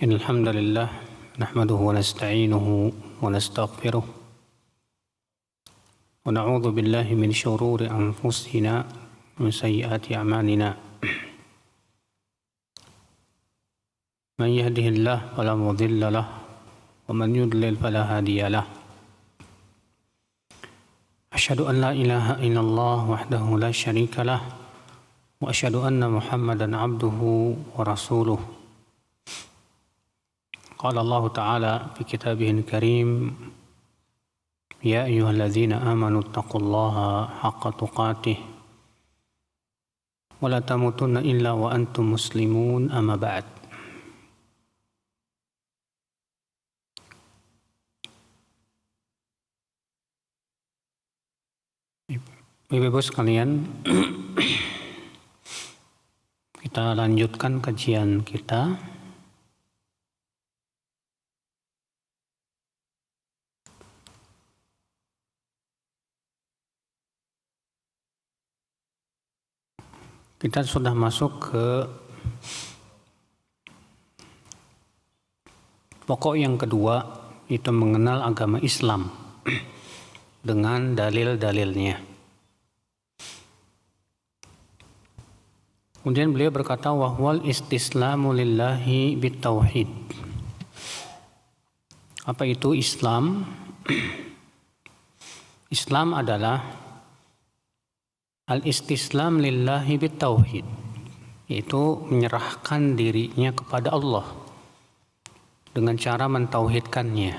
إن الحمد لله نحمده ونستعينه ونستغفره ونعوذ بالله من شرور أنفسنا ومن سيئات أعمالنا من يهده الله فلا مضل له ومن يضلل فلا هادي له أشهد أن لا إله إلا الله وحده لا شريك له وأشهد أن محمدا عبده ورسوله قال الله تعالى في كتابه الكريم يا أيها الذين آمنوا اتقوا الله حق تقاته ولا تموتن إلا وأنتم مسلمون أما بعد. Ibu-ibu sekalian, kita lanjutkan kajian kita. Kita sudah masuk ke pokok yang kedua, itu mengenal agama Islam dengan dalil-dalilnya. Kemudian beliau berkata wahwal istislamu lillahi bitauhid. Apa itu Islam? Islam adalah al-istislam lillahi bitauhid, yaitu menyerahkan dirinya kepada Allah dengan cara mentauhidkannya.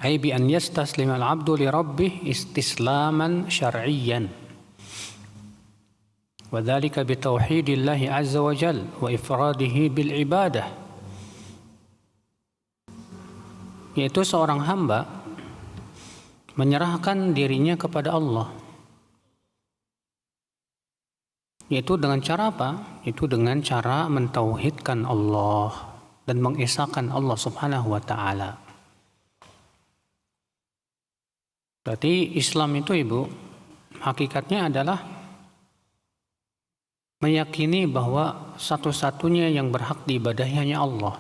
Ai bi an yastaslima al-'abdu li rabbih istislaman syar'iyyan. Wa dzalika bi tauhidillahi 'azza wa jalla wa ifradihi bil ibadah. Yaitu seorang hamba menyerahkan dirinya kepada Allah. Yaitu dengan cara apa? Itu dengan cara mentauhidkan Allah dan mengesahkan Allah Subhanahu wa taala. Berarti Islam itu, Ibu, hakikatnya adalah meyakini bahwa satu-satunya yang berhak diibadahi hanya Allah.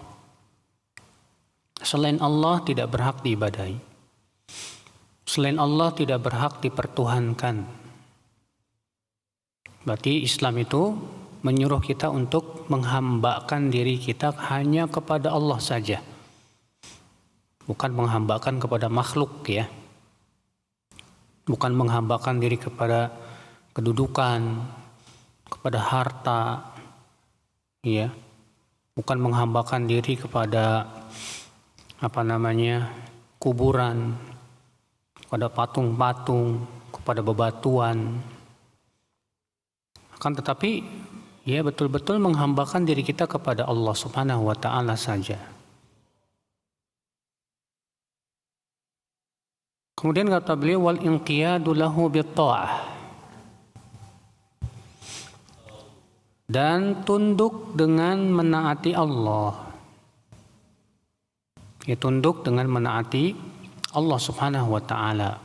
Selain Allah tidak berhak diibadahi. Selain Allah tidak berhak dipertuhankan. Berarti Islam itu menyuruh kita untuk menghambakan diri kita hanya kepada Allah saja. Bukan menghambakan kepada makhluk, ya. Bukan menghambakan diri kepada kedudukan, kepada harta, ya. Bukan menghambakan diri kepada kuburan, kepada patung-patung, kepada bebatuan. Akan tetapi, ya, betul-betul menghambakan diri kita kepada Allah Subhanahu wa taala saja. Kemudian kata beliau wal inqiyadu lahu bitta'ah. Dan tunduk dengan menaati Allah. Ya, tunduk dengan menaati Allah Subhanahu wa taala.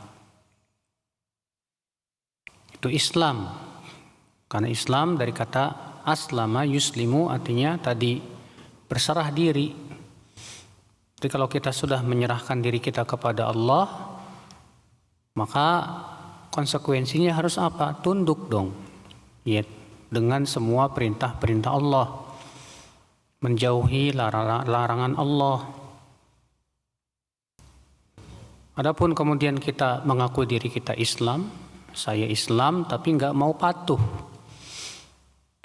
Itu Islam. Karena Islam dari kata aslama yuslimu, artinya tadi berserah diri. Jadi kalau kita sudah menyerahkan diri kita kepada Allah, maka konsekuensinya harus apa? Tunduk dong. Ya, dengan semua perintah-perintah Allah. Menjauhi larangan Allah. Adapun kemudian kita mengaku diri kita Islam, saya Islam, tapi nggak mau patuh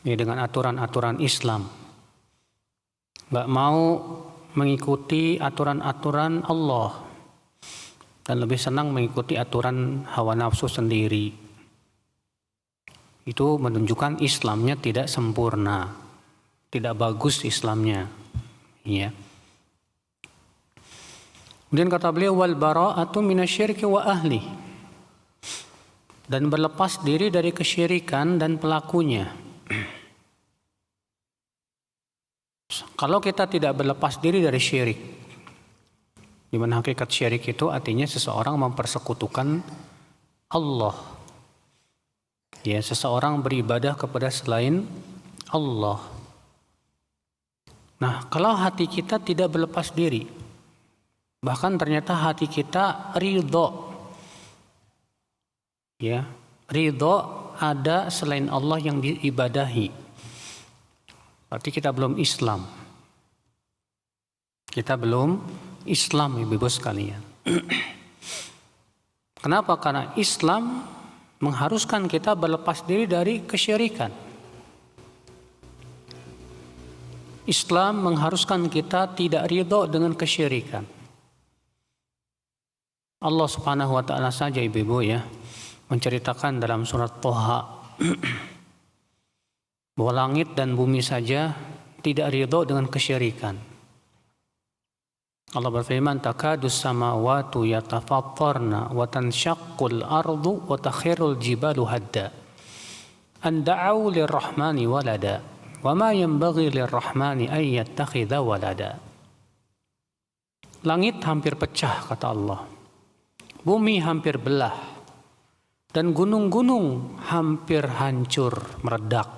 dengan aturan-aturan Islam, nggak mau mengikuti aturan-aturan Allah, dan lebih senang mengikuti aturan hawa nafsu sendiri. Itu menunjukkan Islamnya tidak sempurna, tidak bagus Islamnya, ya. Kemudian kata beliau wal bara'atu minasyirki wa ahli, dan berlepas diri dari kesyirikan dan pelakunya. Kalau kita tidak berlepas diri dari syirik, di mana hakikat syirik itu artinya seseorang mempersekutukan Allah. Ya, seseorang beribadah kepada selain Allah. Nah, kalau hati kita tidak berlepas diri, bahkan ternyata hati kita ridho, ya, ridho ada selain Allah yang diibadahi, berarti kita belum Islam. Kita belum Islam, ibu-ibu sekalian. Kenapa? Karena Islam mengharuskan kita berlepas diri dari kesyirikan. Islam mengharuskan kita tidak ridho dengan kesyirikan. Allah Subhanahu wa taala saja, ibu-ibu, ya, menceritakan dalam surat Thaha bahwa langit dan bumi saja tidak ridho dengan kesyirikan. Allah berfirman, takadus samawatu yatafattarna wa tanshaqqul ardu wa takhirul jibalu hadda an da'u lirrahmani walada wa ma yanbaghi lirrahmani an yattakhidha walada. Langit hampir pecah, kata Allah. Bumi hampir belah dan gunung-gunung hampir hancur, meledak.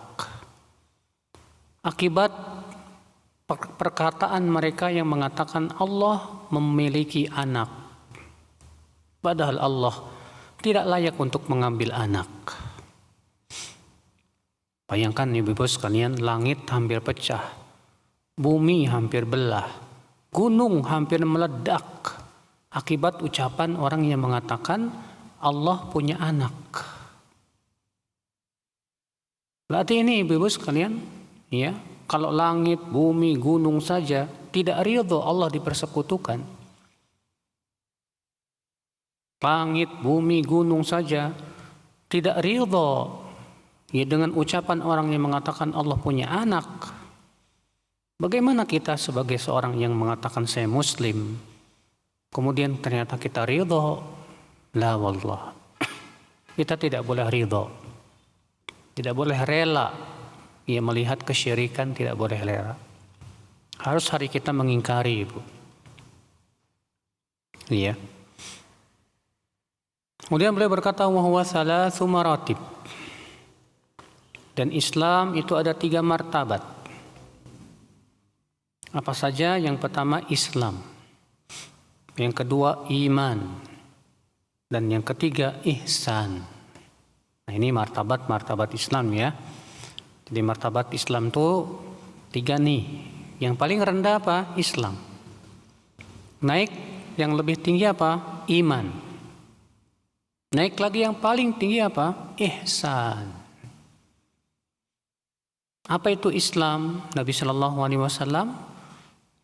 Akibat perkataan mereka yang mengatakan Allah memiliki anak, padahal Allah tidak layak untuk mengambil anak. Bayangkan ibu-ibu sekalian, langit hampir pecah, bumi hampir belah, gunung hampir meledak akibat ucapan orang yang mengatakan Allah punya anak. Berarti ini ibu-ibu sekalian, ya, kalau langit, bumi, gunung saja tidak ridho Allah dipersekutukan. Langit, bumi, gunung saja tidak ridho, ya, dengan ucapan orang yang mengatakan Allah punya anak. Bagaimana kita sebagai seorang yang mengatakan saya Muslim, kemudian ternyata kita ridho? La wallah. Kita tidak boleh ridho, tidak boleh rela. Ya, melihat kesyirikan tidak boleh rela. Harus hari kita mengingkari, ibu. Iya. Kemudian beliau berkata, wa huwa salatsu maratib. Dan Islam itu ada 3 martabat. Apa saja? Yang pertama Islam, yang kedua iman, dan yang ketiga ihsan. Nah, ini martabat Islam, ya. Jadi martabat Islam itu 3 nih. Yang paling rendah apa? Islam. Naik yang lebih tinggi apa? Iman. Naik lagi yang paling tinggi apa? Ihsan. Apa itu Islam? Nabi Shallallahu Alaihi Wasallam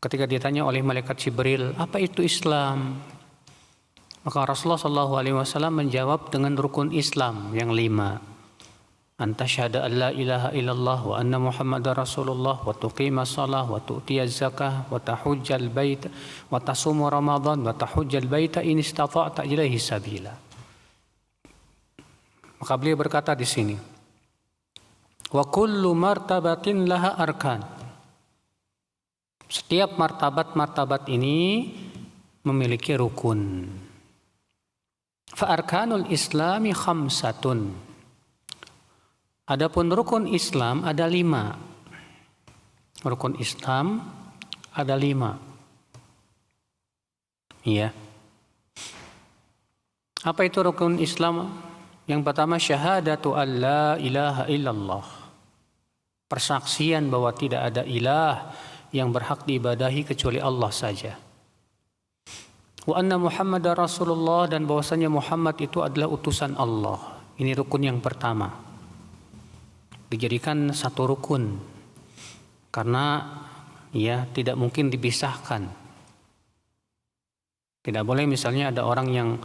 ketika ditanya oleh malaikat Jibril, apa itu Islam? Maka Rasulullah Shallallahu Alaihi Wasallam menjawab dengan rukun Islam yang 5. Anta syahada an la ilaha illallah wa anna muhammadar rasulullah wa tuqima salah wa tu'tiyaz zakah wa tahujjal bait wa tasumu ramadan wa tahujjal baita in istata'ta ilaihi sabila. Maka beliau berkata di sini, wa kullu martabatin laha arkan. Setiap martabat ini memiliki rukun. Fa arkanul islami khamsatun. Adapun rukun Islam ada 5. Rukun Islam ada 5. Iya. Apa itu rukun Islam? Yang pertama syahadatu an la ilaha illallah. Persaksian bahwa tidak ada ilah yang berhak diibadahi kecuali Allah saja. Wa anna Muhammadar Rasulullah, dan bahwasanya Muhammad itu adalah utusan Allah. Ini rukun yang pertama. Dijadikan satu rukun karena, ya, tidak mungkin dipisahkan. Tidak boleh misalnya ada orang yang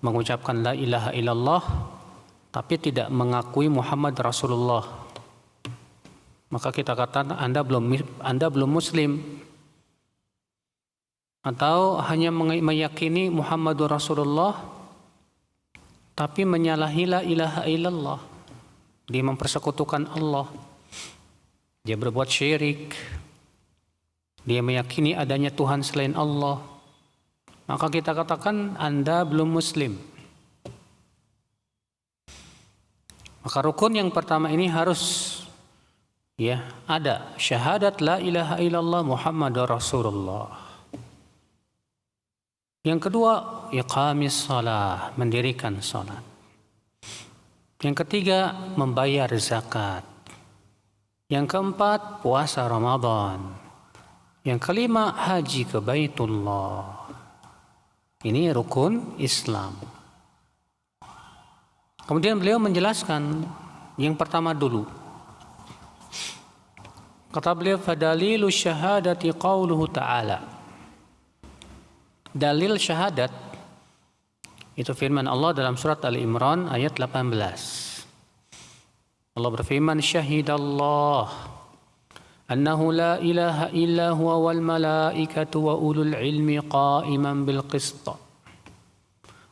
mengucapkan la ilaha illallah tapi tidak mengakui Muhammad Rasulullah. Maka kita katakan Anda belum Muslim. Atau hanya meyakini Muhammadur Rasulullah tapi menyalahi la ilaha illallah. Dia mempersekutukan Allah. Dia berbuat syirik. Dia meyakini adanya Tuhan selain Allah. Maka kita katakan Anda belum Muslim. Maka rukun yang pertama ini harus, Ya, ada syahadat la ilaha illallah Muhammadur Rasulullah. Yang kedua, iqamis shalah, mendirikan salat. Yang ketiga, membayar zakat. Yang keempat, puasa Ramadan. Yang kelima, haji ke Baitullah. Ini rukun Islam. Kemudian beliau menjelaskan yang pertama dulu. Kata beliau, fadalilu syahadati qauluhu ta'ala. Dalil syahadat itu firman Allah dalam surat Ali Imran ayat 18. Allah berfirman, syahidallah annahu la ilaha illa huwa wal malaikatu wa ulul ilmi qa'iman bil qist.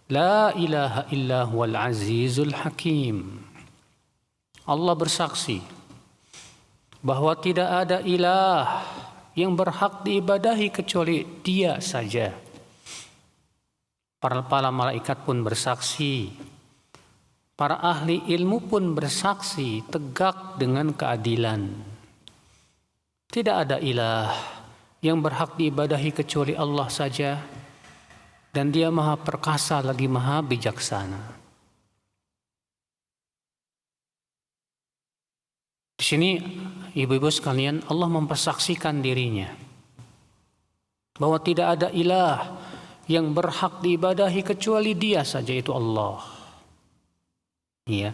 La ilaha illa huwal azizul hakim. Allah bersaksi bahwa tidak ada ilah yang berhak diibadahi kecuali Dia saja. Para malaikat pun bersaksi, para ahli ilmu pun bersaksi tegak dengan keadilan. Tidak ada ilah yang berhak diibadahi kecuali Allah saja, dan Dia maha perkasa lagi maha bijaksana. Di sini ibu-ibu sekalian, Allah mempersaksikan dirinya bahwa tidak ada ilah yang berhak diibadahi kecuali Dia saja, itu Allah. Iya.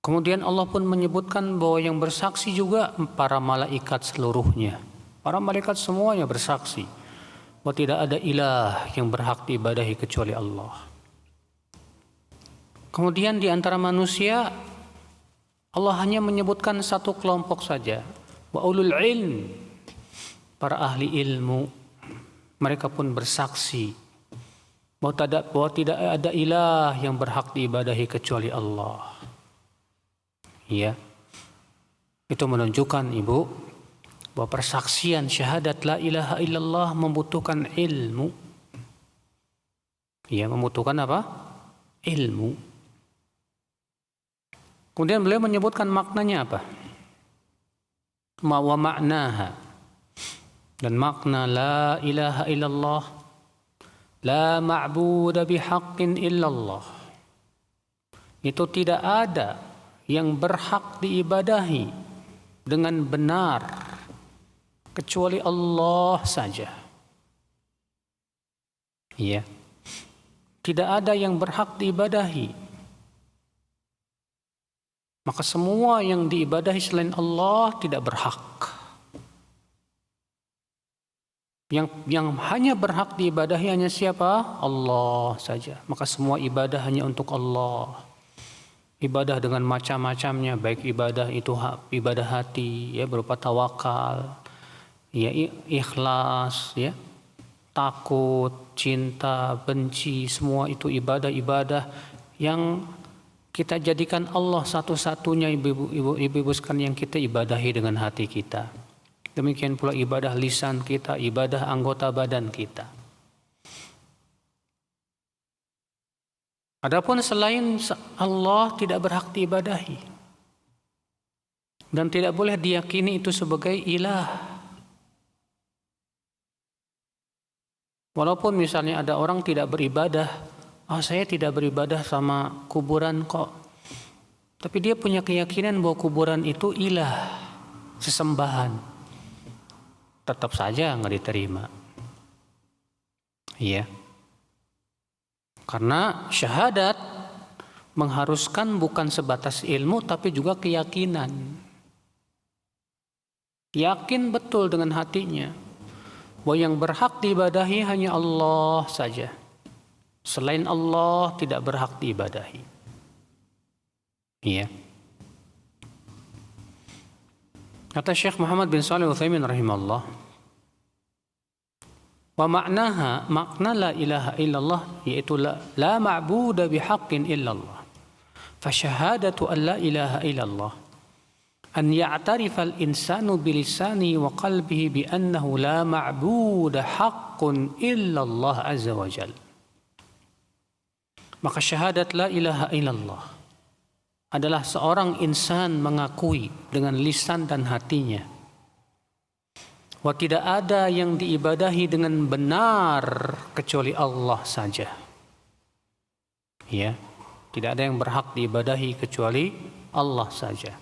Kemudian Allah pun menyebutkan bahwa yang bersaksi juga para malaikat seluruhnya. Para malaikat semuanya bersaksi bahwa tidak ada ilah yang berhak diibadahi kecuali Allah. Kemudian di antara manusia, Allah hanya menyebutkan satu kelompok saja, wa ulul ilm, para ahli ilmu. Mereka pun bersaksi bahwa tidak ada ilah yang berhak diibadahi kecuali Allah. Ya, itu menunjukkan ibu bahwa persaksian syahadat la ilaha illallah membutuhkan ilmu. Ya, membutuhkan apa? Ilmu. Kemudian beliau menyebutkan maknanya apa? Wa ma'naha. Dan makna la ilaha illallah, la ma'buda bihaqqin illallah, itu tidak ada yang berhak diibadahi dengan benar kecuali Allah saja. Iya. Tidak ada yang berhak diibadahi. Maka semua yang diibadahi selain Allah tidak berhak. Yang hanya berhak diibadahi hanya siapa? Allah saja. Maka semua ibadah hanya untuk Allah. Ibadah dengan macam-macamnya, baik ibadah itu ibadah hati, ya, berupa tawakal, ya, ikhlas, ya, takut, cinta, benci, semua itu ibadah-ibadah yang kita jadikan Allah satu-satunya, ibu-ibu sekalian, yang kita ibadahi dengan hati kita. Demikian pula ibadah lisan kita, ibadah anggota badan kita. Adapun selain Allah tidak berhak diibadahi dan tidak boleh diyakini itu sebagai ilah. Walaupun misalnya ada orang tidak beribadah, saya tidak beribadah sama kuburan kok. Tapi dia punya keyakinan bahwa kuburan itu ilah, sesembahan. Tetap saja nggak diterima. Iya. Karena syahadat mengharuskan bukan sebatas ilmu tapi juga keyakinan. Yakin betul dengan hatinya bahwa yang berhak diibadahi hanya Allah saja. Selain Allah tidak berhak diibadahi. Iya. Kata Syekh Muhammad bin Shalih Al-Utsaimin rahimahullah, wa maknaha, makna la ilaha illallah, yaitu la ma'buda bihaqqin illallah. Fa syahadatu an la ilaha illallah an ya'tarifa al-insanu bilisani wa qalbihi bi annahu la ma'buda haqqun illallah azza wa jalla. Maka syahadat la ilaha illallah adalah seorang insan mengakui dengan lisan dan hatinya bahwa tidak ada yang diibadahi dengan benar kecuali Allah saja. Ya, tidak ada yang berhak diibadahi kecuali Allah saja.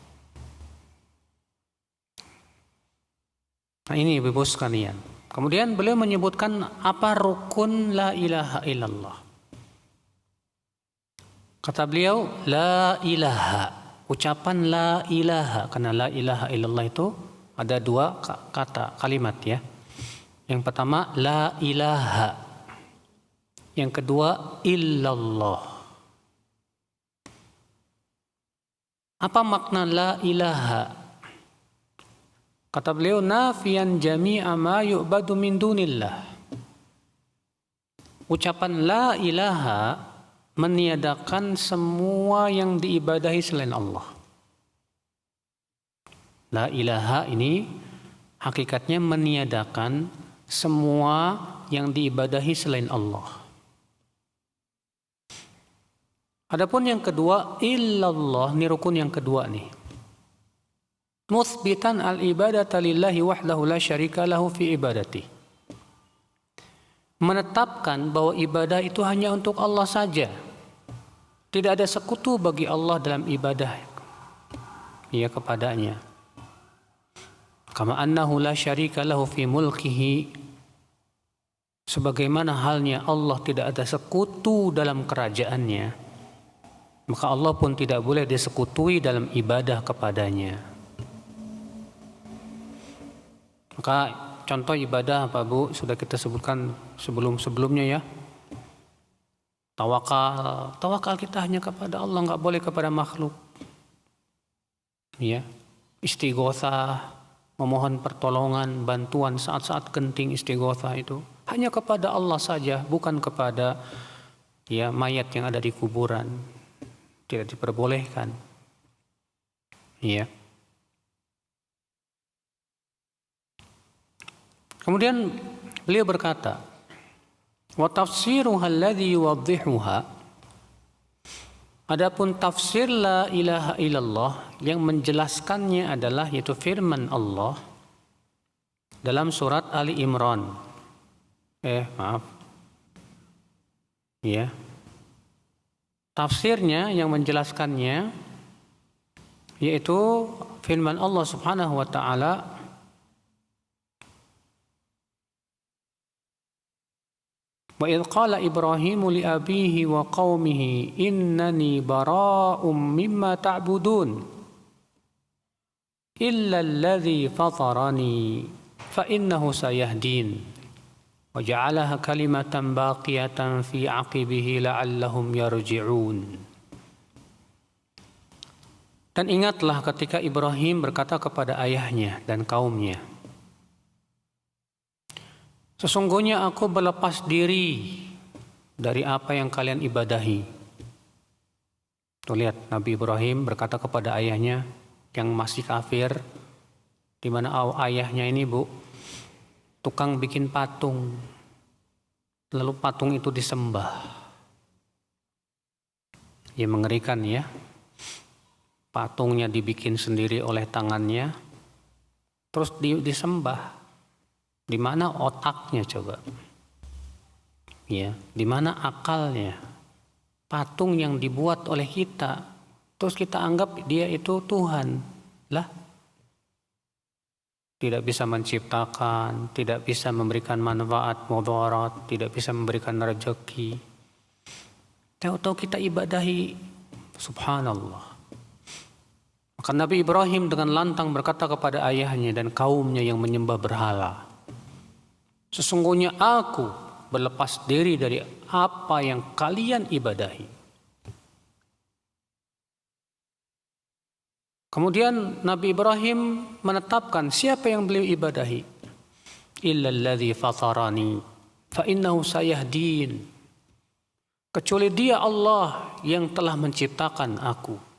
Nah, ini Ibu sekalian. Kemudian beliau menyebutkan apa rukun la ilaha illallah. Kata beliau, la ilaha. Ucapan la ilaha. Karena la ilaha illallah itu ada dua kata, kalimat ya. Yang pertama, la ilaha. Yang kedua, illallah. Apa makna la ilaha? Kata beliau, nafiyan jami'a ma yu'badu min dunillah. Ucapan la ilaha meniadakan semua yang diibadahi selain Allah. La ilaha ini hakikatnya meniadakan semua yang diibadahi selain Allah. Adapun yang kedua, illallah, ini rukun yang kedua nih. Muthbitan al-ibadata lillahi wahdahu la syarika lahu fi ibadati. Menetapkan bahwa ibadah itu hanya untuk Allah saja. Tidak ada sekutu bagi Allah dalam ibadah ya kepadanya. Kama annahu la syarika lahu fi mulkihi. Sebagaimana halnya Allah tidak ada sekutu dalam kerajaannya, maka Allah pun tidak boleh disekutui dalam ibadah kepadanya. Maka contoh ibadah apa Bu? Sudah kita sebutkan sebelumnya ya. Tawakal kita hanya kepada Allah, nggak boleh kepada makhluk. Ya, istighosah, memohon pertolongan, bantuan saat-saat genting istighosah itu hanya kepada Allah saja, bukan kepada ya mayat yang ada di kuburan. Tidak diperbolehkan. Ya. Kemudian beliau berkata, wa tafsiruha alladhi yuwaddihuha. Adapun tafsir la ilaha illallah yang menjelaskannya adalah yaitu firman Allah dalam surat Ali Imran. Ya. Tafsirnya yang menjelaskannya yaitu firman Allah Subhanahu wa taala, wa idh qala Ibrahimu li abihi wa qaumihi innani bara'um mimma ta'budun illa alladhi fatarani fa innahu sayahdin wa ja'alaha kalimatan baqiyatan fi 'aqibihi la'allahum yarji'un. Dan ingatlah ketika Ibrahim berkata kepada ayahnya dan kaumnya, sesungguhnya aku berlepas diri dari apa yang kalian ibadahi. Tuh lihat, Nabi Ibrahim berkata kepada ayahnya yang masih kafir, di mana ayahnya ini Bu, tukang bikin patung. Lalu patung itu disembah. Ya mengerikan ya. Patungnya dibikin sendiri oleh tangannya, terus disembah. Di mana otaknya coba? Ya, di mana akalnya? Patung yang dibuat oleh kita, terus kita anggap dia itu Tuhan. Lah, tidak bisa menciptakan, tidak bisa memberikan manfaat, mudarat, tidak bisa memberikan rezeki. Tahu-tahu kita ibadahi, subhanallah. Maka Nabi Ibrahim dengan lantang berkata kepada ayahnya dan kaumnya yang menyembah berhala, sesungguhnya aku berlepas diri dari apa yang kalian ibadahi. Kemudian Nabi Ibrahim menetapkan siapa yang beliau ibadahi. Illalladzi fatarani fa innahu sayahdin. Kecuali dia Allah yang telah menciptakan aku.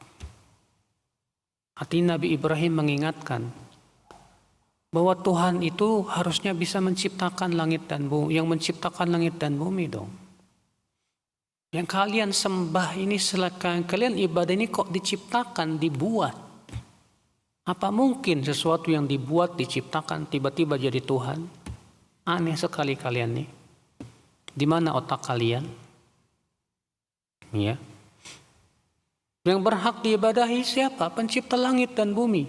Hati Nabi Ibrahim mengingatkan bahwa Tuhan itu harusnya bisa menciptakan langit dan bumi, yang menciptakan langit dan bumi dong. Yang kalian sembah ini, kalian ibadah ini kok diciptakan, dibuat. Apa mungkin sesuatu yang dibuat, diciptakan, tiba-tiba jadi Tuhan? Aneh sekali kalian nih. Di mana otak kalian? Ya. Yang berhak diibadahi siapa? Pencipta langit dan bumi.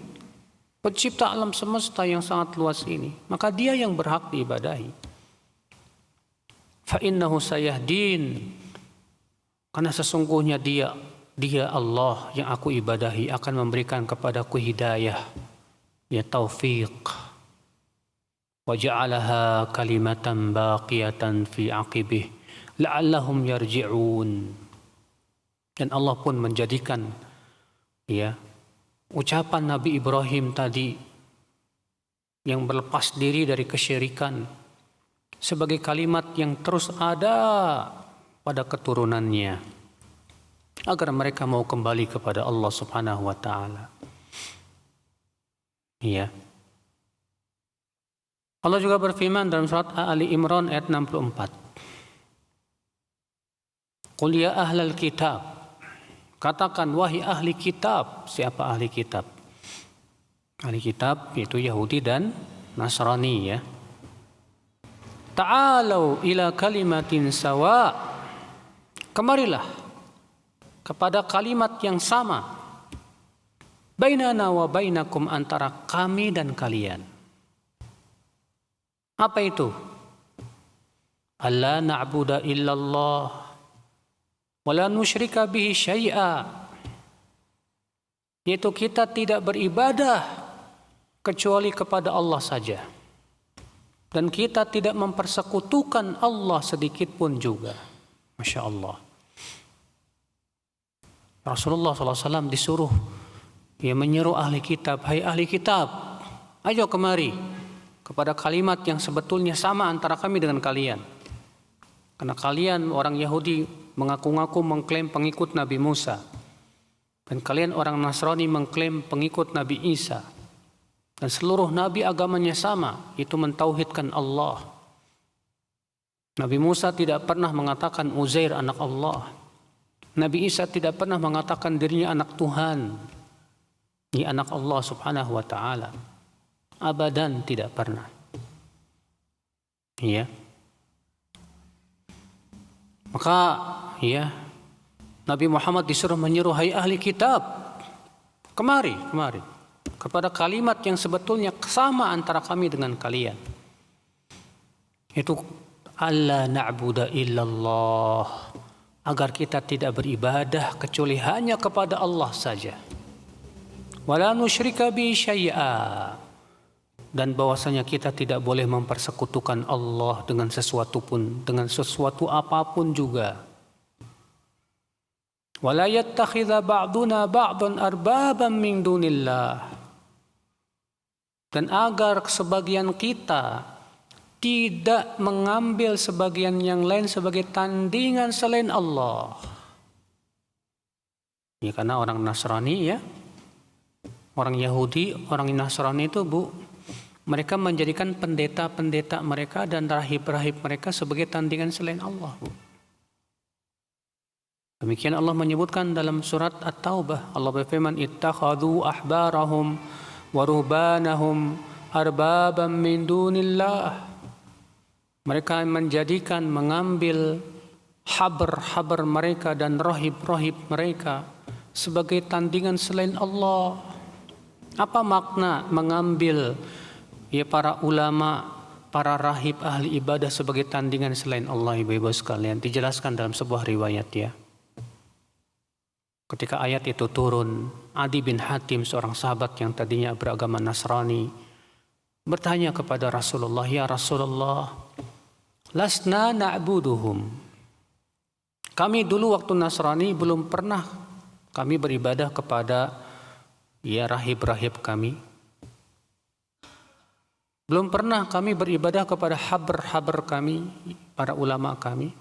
Pencipta alam semesta yang sangat luas ini. Maka dia yang berhak diibadahi. Fa innahu sayahdin. Karena sesungguhnya dia Allah yang aku ibadahi akan memberikan kepadaku hidayah, ya taufik. Wa ja'alaha kalimatan baqiyatan fi aqibih la'allahum yarji'un. Dan Allah pun menjadikan ya ucapan Nabi Ibrahim tadi yang berlepas diri dari kesyirikan sebagai kalimat yang terus ada pada keturunannya agar mereka mau kembali kepada Allah Subhanahu wa taala. Iya. Allah juga berfirman dalam surat Ali Imran ayat 64. Qul ya ahlal kitab. Katakan wahai ahli kitab. Siapa ahli kitab? Ahli kitab yaitu Yahudi dan Nasrani ya. Ta'alau ila kalimatin sawa. Kemarilah kepada kalimat yang sama. Bainana wa bainakum, antara kami dan kalian. Apa itu? Alla na'budu illallah wa la nusyrika bihi syai'a. Yaitu kita tidak beribadah kecuali kepada Allah saja. Dan kita tidak mempersekutukan Allah sedikit pun juga. Masya Allah. Rasulullah SAW disuruh, menyeru ahli kitab, hai ahli kitab, ayo kemari kepada kalimat yang sebetulnya sama antara kami dengan kalian. Karena kalian orang Yahudi mengaku-ngaku mengklaim pengikut Nabi Musa. Dan kalian orang Nasrani mengklaim pengikut Nabi Isa. Dan seluruh nabi agamanya sama, itu mentauhidkan Allah. Nabi Musa tidak pernah mengatakan Uzair anak Allah. Nabi Isa tidak pernah mengatakan dirinya anak Tuhan. Ini anak Allah Subhanahu wa taala. Abadan tidak pernah. Iya. Maka ya Nabi Muhammad disuruh menyeru, hai ahli kitab, kemari kepada kalimat yang sebetulnya sama antara kami dengan kalian. Itu alla na'budu illallah, agar kita tidak beribadah kecuali hanya kepada Allah saja. Wala nusyrika bi syai'a, dan bahwasanya kita tidak boleh mempersekutukan Allah dengan sesuatu pun, dengan sesuatu apapun juga. Wala yattakhidha ba'duna ba'dan arbaban min dunillah, dan agar sebagian kita tidak mengambil sebagian yang lain sebagai tandingan selain Allah. Ya, karena orang Nasrani ya, orang Yahudi, orang Nasrani itu mereka menjadikan pendeta-pendeta mereka dan rahib-rahib mereka sebagai tandingan selain Allah. Demikian Allah menyebutkan dalam surat At-Taubah. Allah berfirman, ittakhadhu ahbarahum wa ruhbanahum arbaban min dunillah. Mereka menjadikan, mengambil habar mereka dan rahib-rahib mereka sebagai tandingan selain Allah. Apa makna mengambil para ulama, para rahib ahli ibadah sebagai tandingan selain Allah, ibu-ibu sekalian? Dijelaskan dalam sebuah riwayat ya. Ketika ayat itu turun, Adi bin Hatim, seorang sahabat yang tadinya beragama Nasrani, bertanya kepada Rasulullah, ya Rasulullah, lasna na'buduhum. Kami dulu waktu Nasrani belum pernah kami beribadah kepada rahib-rahib kami. Belum pernah kami beribadah kepada habar kami, para ulama kami.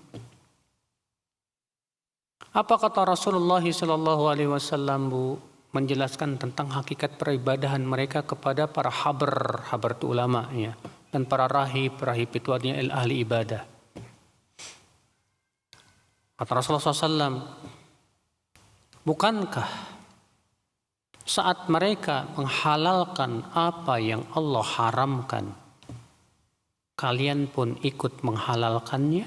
Apa kata Rasulullah SAW menjelaskan tentang hakikat peribadahan mereka kepada para habar itu ulama ya, dan para rahib itu artinya ahli ibadah. Kata Rasulullah SAW, bukankah saat mereka menghalalkan apa yang Allah haramkan, kalian pun ikut menghalalkannya?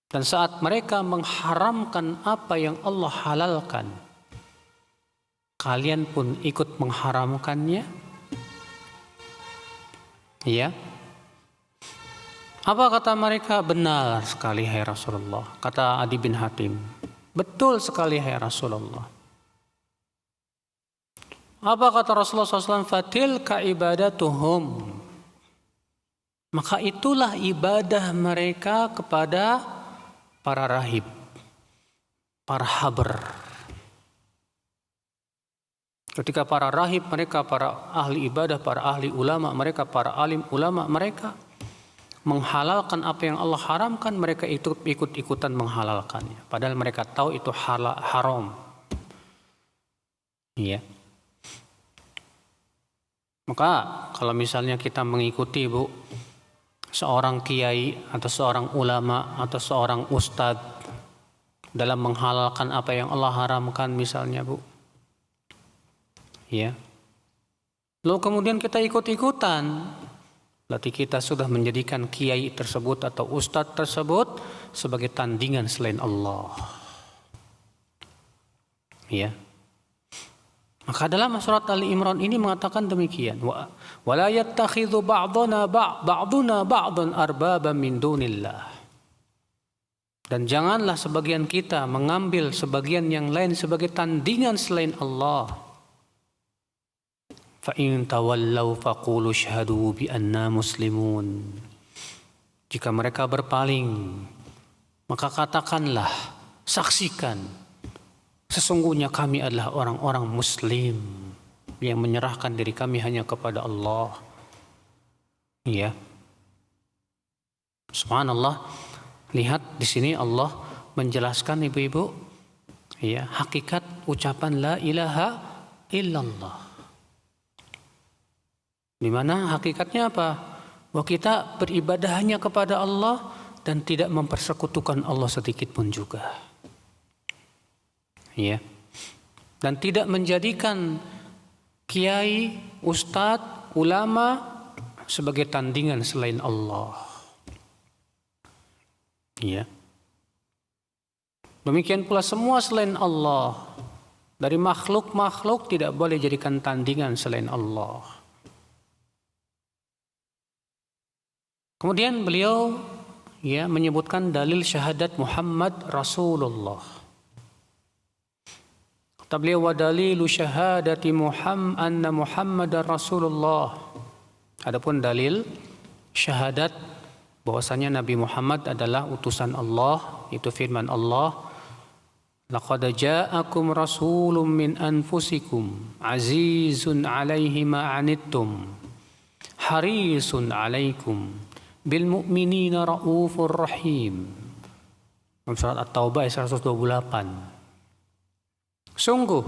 Dan saat mereka mengharamkan apa yang Allah halalkan, kalian pun ikut mengharamkannya? Ya. Apa kata mereka? Benar sekali hai Rasulullah. Kata Adi bin Hatim, betul sekali hai Rasulullah. Apa kata Rasulullah SAW? Fatilka ibadatuhum. Maka itulah ibadah mereka kepada para rahib, para haber. Ketika para rahib, mereka para ahli ibadah, para ahli ulama, mereka para alim ulama, mereka menghalalkan apa yang Allah haramkan, mereka ikut-ikutan menghalalkannya. Padahal mereka tahu itu haram. Iya. Maka kalau misalnya kita mengikuti seorang kiai atau seorang ulama atau seorang ustadz dalam menghalalkan apa yang Allah haramkan misalnya ya, lalu kemudian kita ikut-ikutan, berarti kita sudah menjadikan kiai tersebut atau ustadz tersebut sebagai tandingan selain Allah. Ya. Maka dalam surat Ali Imran ini mengatakan demikian, wala yattakhidhu ba'duna ba'dan arbaban min dunillah. Dan janganlah sebagian kita mengambil sebagian yang lain sebagai tandingan selain Allah. Fa in tawallaw faqulu ashhadu bi anna muslimun. Jika mereka berpaling, maka katakanlah, saksikan, sesungguhnya kami adalah orang-orang muslim yang menyerahkan diri kami hanya kepada Allah. Ya. Subhanallah. Lihat di sini Allah menjelaskan ibu-ibu, ya, hakikat ucapan la ilaha illallah. Di mana hakikatnya apa? Bahwa kita beribadah hanya kepada Allah dan tidak mempersekutukan Allah sedikit pun juga. Ya. Dan tidak menjadikan kiai, ustadz, ulama sebagai tandingan selain Allah. Ya. Demikian pula semua selain Allah, dari makhluk-makhluk tidak boleh jadikan tandingan selain Allah. Kemudian beliau menyebutkan dalil syahadat Muhammad Rasulullah. Kata beliau, wa dalilu syahadati anna Muhammadar Rasulullah. Adapun dalil syahadat bahwasanya Nabi Muhammad adalah utusan Allah, itu firman Allah, laqad ja'akum rasulun min anfusikum azizun 'alaihi ma 'anittum harisun 'alaikum bil mu'minina raufur rahim. Surat At-Taubah ayat 128. Sungguh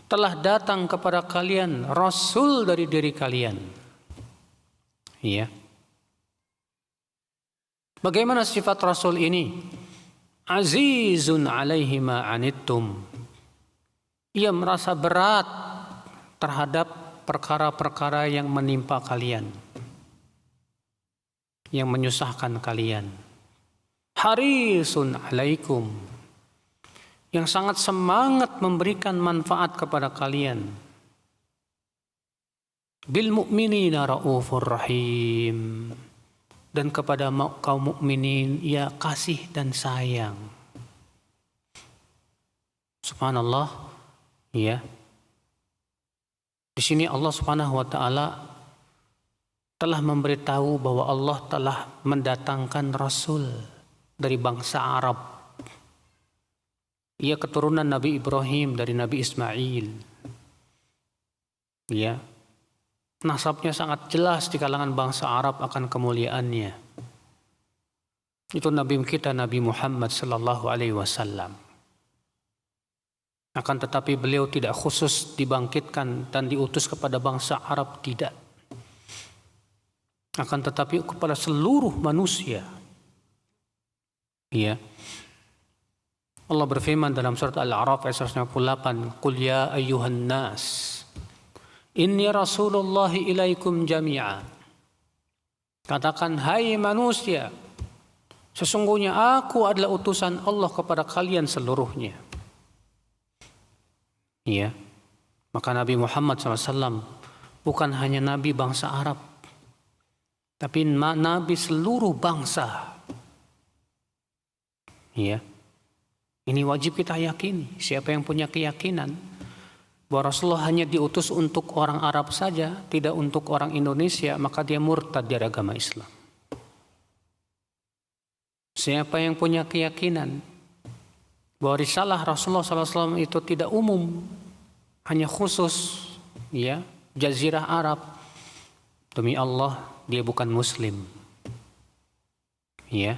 telah datang kepada kalian rasul dari diri kalian. Iya. Bagaimana sifat rasul ini? Azizun 'alaihi ma 'anittum. Ia merasa berat terhadap perkara-perkara yang menimpa kalian, yang menyusahkan kalian. Harisun 'alaikum, yang sangat semangat memberikan manfaat kepada kalian. Bil mu'minina raufur rahim, dan kepada kaum mukminin ia kasih dan sayang. Subhanallah, ya. Di sini Allah Subhanahu wa taala telah memberitahu bahwa Allah telah mendatangkan rasul dari bangsa Arab. Ia keturunan Nabi Ibrahim dari Nabi Ismail. Ya. Nasabnya sangat jelas di kalangan bangsa Arab akan kemuliaannya. Itu Nabi kita Nabi Muhammad sallallahu alaihi wasallam. Akan tetapi beliau tidak khusus dibangkitkan dan diutus kepada bangsa Arab, tidak. Akan tetapi kepada seluruh manusia. Ya. Allah berfirman dalam surat Al-A'raf ayat 158, "Qul ya ayyuhan nas, inni rasulullahi ilaikum jami'a." Katakan, hai manusia, sesungguhnya aku adalah utusan Allah kepada kalian seluruhnya. Ya. Maka Nabi Muhammad SAW bukan hanya Nabi bangsa Arab, tapi Nabi seluruh bangsa. Ya. Ini wajib kita yakini. Siapa yang punya keyakinan bahwa Rasulullah hanya diutus untuk orang Arab saja, tidak untuk orang Indonesia, maka dia murtad dari agama Islam. Siapa yang punya keyakinan bahwa risalah Rasulullah SAW itu tidak umum, hanya khusus, ya, Jazirah Arab, demi Allah dia bukan Muslim. Ya.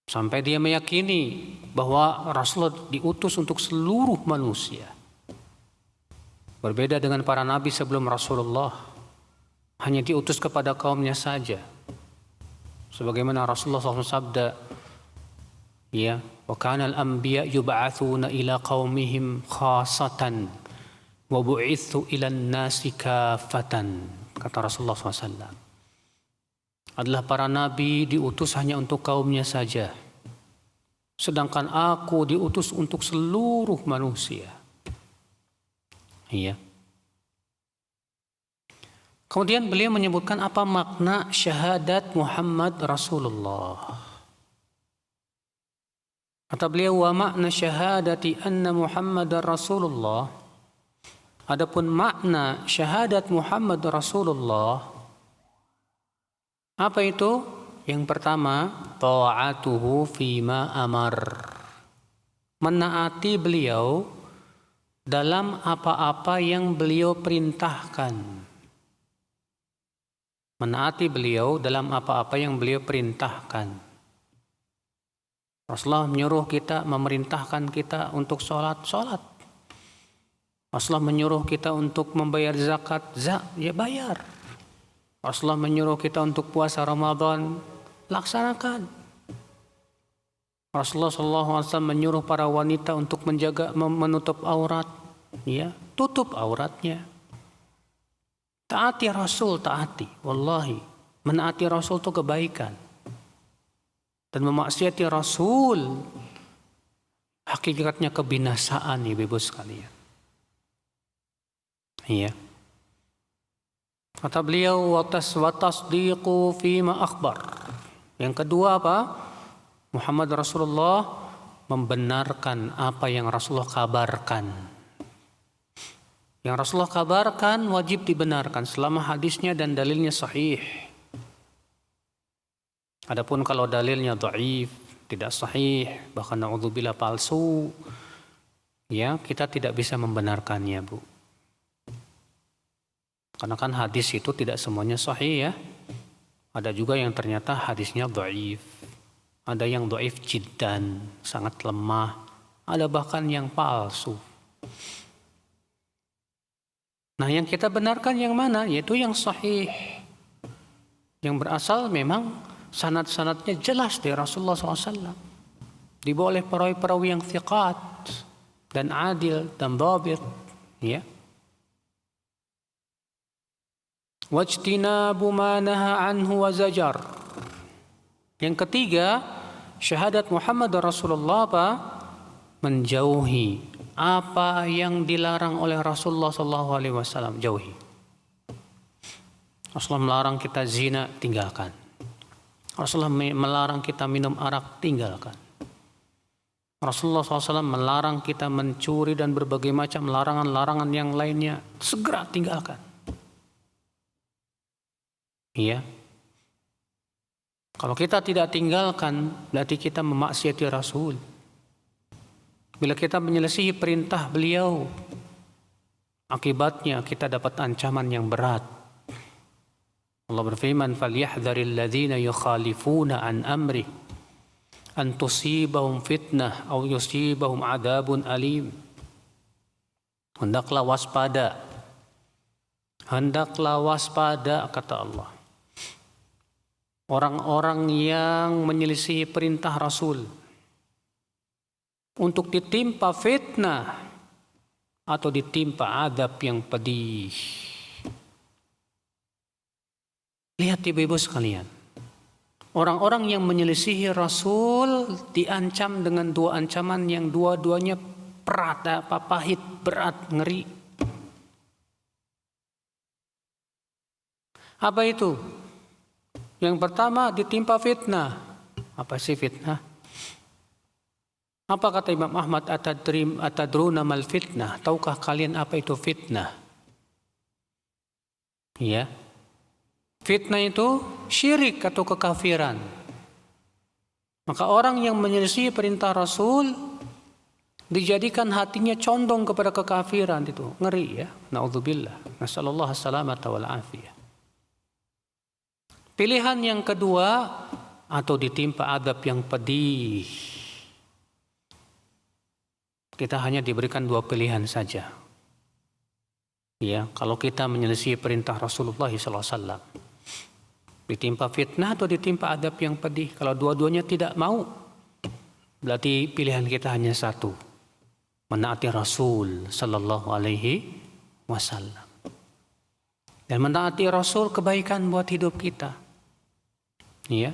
Sampai dia meyakini bahwa Rasulullah diutus untuk seluruh manusia. Berbeda dengan para nabi sebelum Rasulullah, hanya diutus kepada kaumnya saja. Sebagaimana Rasulullah SAW sabda, ya, wa kana al-anbiya yub'atsuna ila qaumihim khassatan wa bu'itsu ila an-nasi kaffatan. Kata Rasulullah SAW. Adalah para nabi diutus hanya untuk kaumnya saja. Sedangkan aku diutus untuk seluruh manusia. Iya. Kemudian beliau menyebutkan apa makna syahadat Muhammad Rasulullah. Kata beliau, wa makna syahadati anna Muhammadar Rasulullah. Adapun makna syahadat Muhammad Rasulullah, apa itu? Yang pertama, ta'atuhu fima amar. Menaati beliau dalam apa-apa yang beliau perintahkan. Menaati beliau dalam apa-apa yang beliau perintahkan. Rasulullah menyuruh kita, memerintahkan kita untuk sholat. Rasulullah menyuruh kita untuk membayar zakat, ya bayar. Rasulullah menyuruh kita untuk puasa Ramadan, laksanakan. Rasulullah SAW menyuruh para wanita untuk menjaga, menutup aurat, ya, tutup auratnya. Taati Rasul, taati. Wallahi, menaati Rasul itu kebaikan. Dan memaksiati Rasul, hakikatnya kebinasaan, ibu-ibu sekalian. Iya. Kata beliau, watasdiqu fima akhbar. Yang kedua apa? Muhammad Rasulullah membenarkan apa yang Rasulullah kabarkan. Yang Rasulullah kabarkan wajib dibenarkan selama hadisnya dan dalilnya sahih. Adapun kalau dalilnya dhaif, tidak sahih, bahkan na'udzubillah palsu, ya, kita tidak bisa membenarkannya, Bu. Karena kan hadis itu tidak semuanya sahih, ya. Ada juga yang ternyata hadisnya dhaif. Ada yang dhaif jiddan, sangat lemah. Ada bahkan yang palsu. Nah, yang kita benarkan yang mana? Yaitu yang sahih. Yang berasal memang sanad-sanadnya jelas dari Rasulullah SAW. Dibawa oleh perawi-perawi yang thiqat dan adil dan dhabit, ya. Wajtinabu ma naha anhu wa zajar. Yang ketiga, syahadat Muhammad Rasulullah apa? Menjauhi apa yang dilarang oleh Rasulullah SAW. Jauhi. Rasulullah melarang kita zina, tinggalkan. Rasulullah melarang kita minum arak, tinggalkan. Rasulullah SAW melarang kita mencuri dan berbagai macam larangan-larangan yang lainnya, segera tinggalkan. Iya. Kalau kita tidak tinggalkan, berarti kita memaksiati Rasul. Bila kita menyelesaikan perintah beliau, akibatnya kita dapat ancaman yang berat. Allah berfirman, "Falyahdharil ladzina yukhalifuna an amri an tusibahum fitnah aw yusibahum adzabun alim." Hendaklah waspada. Hendaklah waspada, kata Allah. orang-orang yang menyelisihi perintah Rasul untuk ditimpa fitnah atau ditimpa adab yang pedih. Lihat ibu-ibu sekalian, orang-orang yang menyelisihi Rasul diancam dengan dua ancaman yang dua-duanya pahit, berat, ngeri. Apa itu? Yang pertama ditimpa fitnah. Apa sih fitnah? Apa kata Imam Ahmad, atadruna mal fitnah? Tahukah kalian apa itu fitnah? Ya. Fitnah itu syirik atau kekafiran. Maka orang yang menyelisihi perintah Rasul dijadikan hatinya condong kepada kekafiran, itu ngeri ya. Na'udzubillah. Nasallallahu assalamata wal afiyah. Pilihan yang kedua, atau ditimpa adab yang pedih. Kita hanya diberikan dua pilihan saja. Ya, kalau kita menyelisihi perintah Rasulullah SAW, ditimpa fitnah atau ditimpa adab yang pedih. Kalau dua-duanya tidak mau, berarti pilihan kita hanya satu, menaati Rasul Sallallahu Alaihi Wasallam. Dan menaati Rasul kebaikan buat hidup kita. Ya.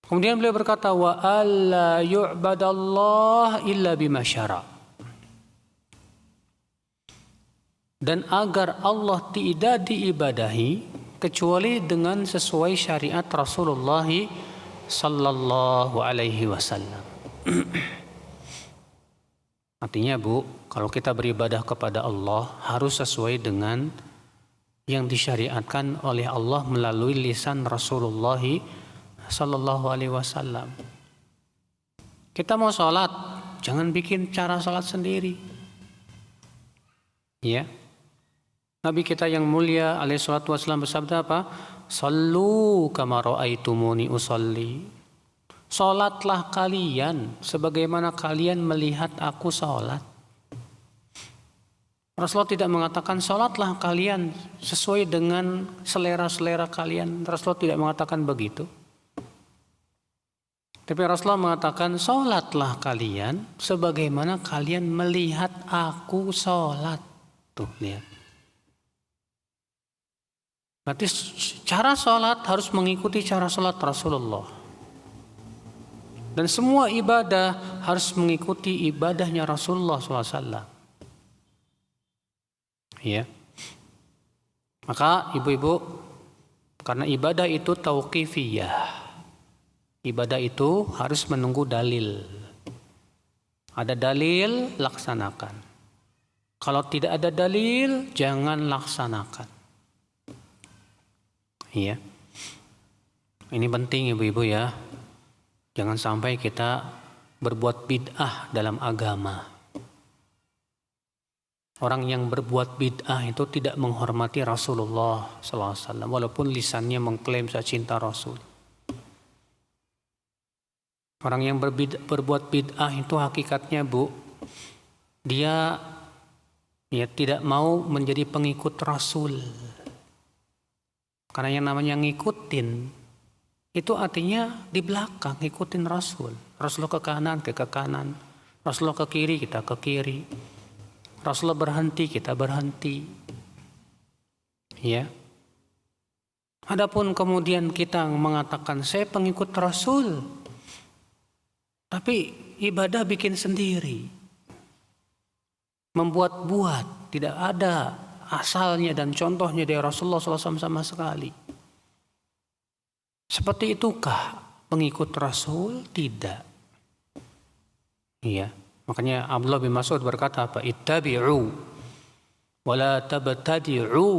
Kemudian beliau berkata, wa alla yu'badallah illa bima syara'. Dan agar Allah tidak diibadahi kecuali dengan sesuai syariat Rasulullah sallallahu alaihi wasallam. Artinya Bu, kalau kita beribadah kepada Allah harus sesuai dengan yang disyariatkan oleh Allah melalui lisan Rasulullah sallallahu alaihi wasallam. Kita mau sholat, jangan bikin cara sholat sendiri. Ya. Nabi kita yang mulia alaihi salatu wasallam bersabda apa? Sallu kama ra'aitumuni usolli. Sholatlah kalian sebagaimana kalian melihat aku sholat. Rasulullah tidak mengatakan sholatlah kalian sesuai dengan selera-selera kalian. Rasulullah tidak mengatakan begitu. Tapi Rasulullah mengatakan sholatlah kalian sebagaimana kalian melihat aku sholat. Tuh lihat. Berarti cara sholat harus mengikuti cara sholat Rasulullah. Dan semua ibadah harus mengikuti ibadahnya Rasulullah SAW. Ya. Maka ibu-ibu, karena ibadah itu tauqifiyah. Ibadah itu harus menunggu dalil. Ada dalil, laksanakan. Kalau tidak ada dalil, jangan laksanakan. Iya. Ini penting ibu-ibu ya. Jangan sampai kita berbuat bid'ah dalam agama. Orang yang berbuat bid'ah itu tidak menghormati Rasulullah SAW, walaupun lisannya mengklaim saya cinta Rasul. Orang yang berbuat bid'ah itu hakikatnya Bu, dia tidak mau menjadi pengikut Rasul. Karena yang namanya ngikutin itu artinya di belakang ngikutin Rasul. Rasulullah ke kanan, ke kanan. Rasulullah ke kiri, kita ke kiri. Rasulullah berhenti, kita berhenti. Ya. Adapun kemudian kita mengatakan saya pengikut Rasul, tapi ibadah bikin sendiri. Membuat-buat, tidak ada asalnya dan contohnya dari Rasulullah SAW sama sekali. Seperti itukah pengikut Rasul? Tidak. Iya. Makanya Abdullah bin Mas'ud berkata apa? Ittabi'u wala tabtadi'u.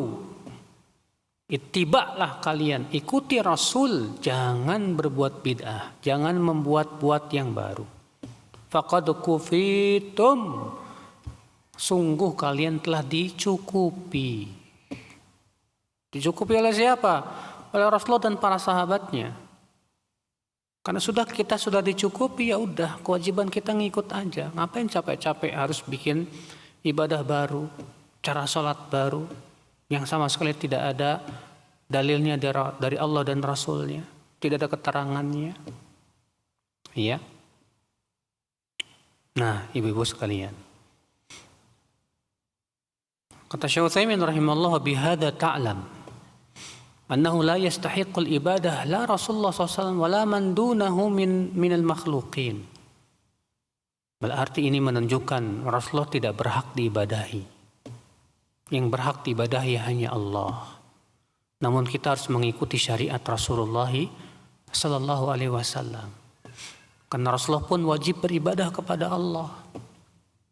Ittiba'lah kalian, ikuti Rasul, jangan berbuat bid'ah, jangan membuat-buat yang baru. Faqad kufitum, sungguh kalian telah dicukupi. Dicukupi oleh siapa? Oleh Rasulullah dan para sahabatnya. Karena kita sudah dicukupi, ya udah kewajiban kita ngikut aja. Ngapain capek-capek harus bikin ibadah baru, cara sholat baru yang sama sekali tidak ada dalilnya dari Allah dan Rasulnya, tidak ada keterangannya. Ya. Nah, ibu-ibu sekalian. Kata Syekh Utsaimin rahimahullah, bihadza ta'lam annahu la yastahiqqul ibadah la Rasulullah SAW wa la man dunahu minal makhluqin. Berarti ini menunjukkan Rasulullah tidak berhak diibadahi. Yang berhak diibadahi hanya Allah. Namun kita harus mengikuti syariat Rasulullah sallallahu alaihi wasallam. Karena Rasulullah pun wajib beribadah kepada Allah.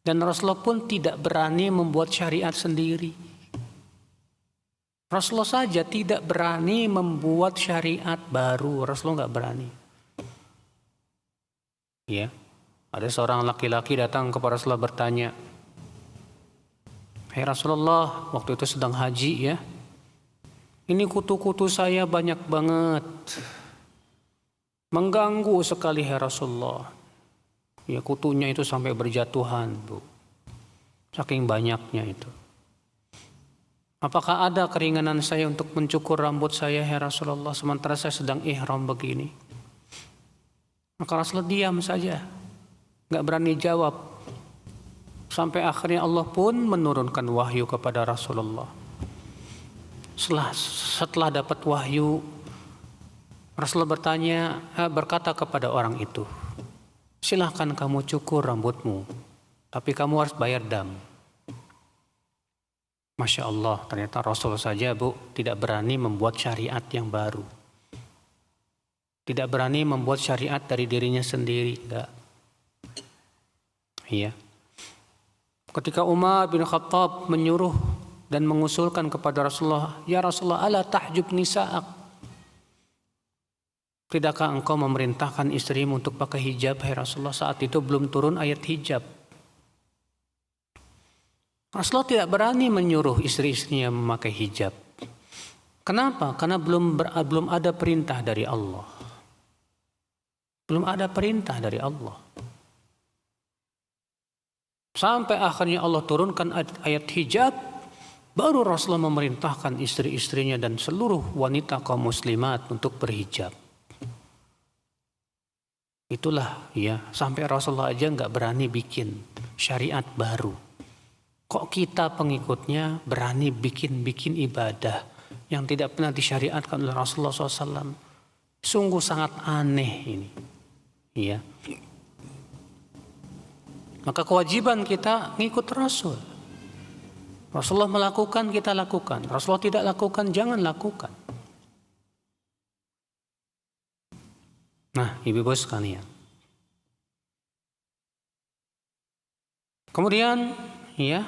Dan Rasulullah pun tidak berani membuat syariat sendiri. Rasulullah saja tidak berani membuat syariat baru. Rasulullah nggak berani. Ya, ada seorang laki-laki datang kepada Rasulullah bertanya, "Hai Rasulullah, waktu itu sedang haji ya. Ini kutu-kutu saya banyak banget. Mengganggu sekali hai Rasulullah. Ya kutunya itu sampai berjatuhan, Bu. Saking banyaknya itu. Apakah ada keringanan saya untuk mencukur rambut saya hai Rasulullah sementara saya sedang ihram begini?" Maka Rasulullah diam saja. Gak berani jawab. Sampai akhirnya Allah pun menurunkan wahyu kepada Rasulullah. Setelah dapat wahyu, Rasulullah berkata kepada orang itu, "Silahkan kamu cukur rambutmu, tapi kamu harus bayar dam." Masya Allah, ternyata Rasul saja, Bu, tidak berani membuat syariat yang baru. Tidak berani membuat syariat dari dirinya sendiri. Enggak. Iya. Ketika Umar bin Khattab menyuruh dan mengusulkan kepada Rasulullah, "Ya Rasulullah, ala tahjub nisa'ak." Tidakkah engkau memerintahkan istrimu untuk pakai hijab, hai Rasulullah? Saat itu belum turun ayat hijab. Rasulullah tidak berani menyuruh istri-istrinya memakai hijab. Kenapa? Karena belum ada perintah dari Allah. Belum ada perintah dari Allah. Sampai akhirnya Allah turunkan ayat hijab, baru Rasulullah memerintahkan istri-istrinya dan seluruh wanita kaum muslimat untuk berhijab. Itulah ya, sampai Rasulullah aja nggak berani bikin syariat baru. Kok kita pengikutnya berani bikin ibadah yang tidak pernah disyariatkan oleh Rasulullah SAW? Sungguh sangat aneh ini. Ya. Maka kewajiban kita ngikut Rasul. Rasulullah melakukan, kita lakukan. Rasulullah tidak lakukan, jangan lakukan. Nah, ibu-ibu sekalian. Kemudian, ya,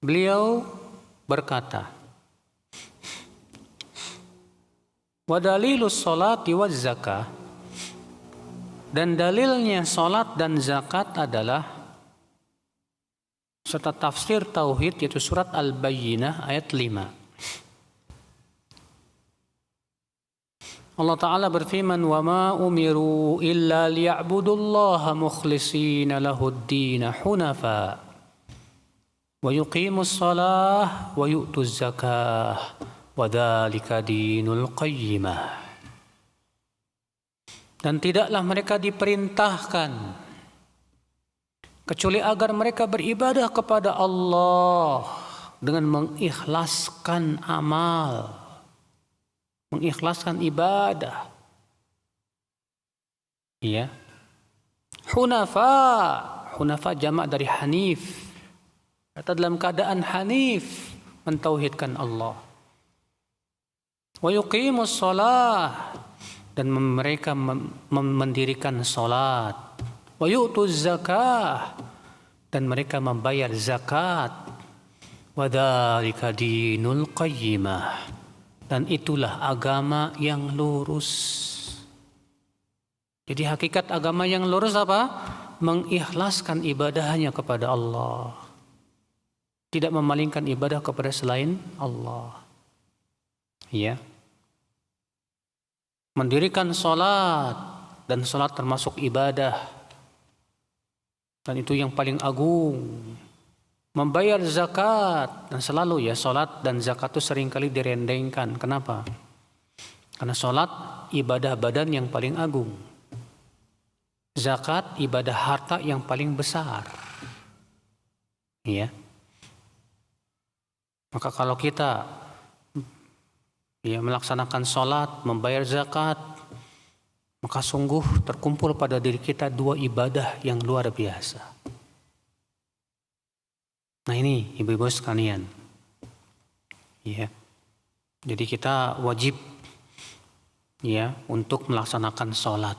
beliau berkata, "Wa dalilus sholati waz zakah." Dan dalilnya salat dan zakat adalah serta tafsir tauhid, yaitu surat Al-Bayyinah ayat 5. Allah Ta'ala berfirman, "Wa ma umiru illa liya'budullaha mukhlishina lahud-din hunafa wa yuqimus shalah wa yu'tuz zakah wa dzalika dinul qayyimah." Dan tidaklah mereka diperintahkan kecuali agar mereka beribadah kepada Allah dengan mengikhlaskan amal, mengikhlaskan ibadah. Iya. Hunafa jamak dari hanif. Atau dalam keadaan hanif, mentauhidkan Allah. Wa yuqimus shalah, dan mereka mendirikan salat. Wa yu'tuz zakah, dan mereka membayar zakat. Wa dzalika dinul qayyimah, dan itulah agama yang lurus. Jadi hakikat agama yang lurus apa? Mengikhlaskan ibadah hanya kepada Allah. Tidak memalingkan ibadah kepada selain Allah. Ya. Mendirikan sholat, dan sholat termasuk ibadah, dan itu yang paling agung. Membayar zakat, dan selalu ya salat dan zakat itu seringkali direndengkan. Kenapa? Karena salat ibadah badan yang paling agung. Zakat ibadah harta yang paling besar. Ya. Maka kalau kita melaksanakan salat, membayar zakat, maka sungguh terkumpul pada diri kita dua ibadah yang luar biasa. Nah ini ibu-ibu sekalian, ya. Jadi kita wajib ya untuk melaksanakan sholat.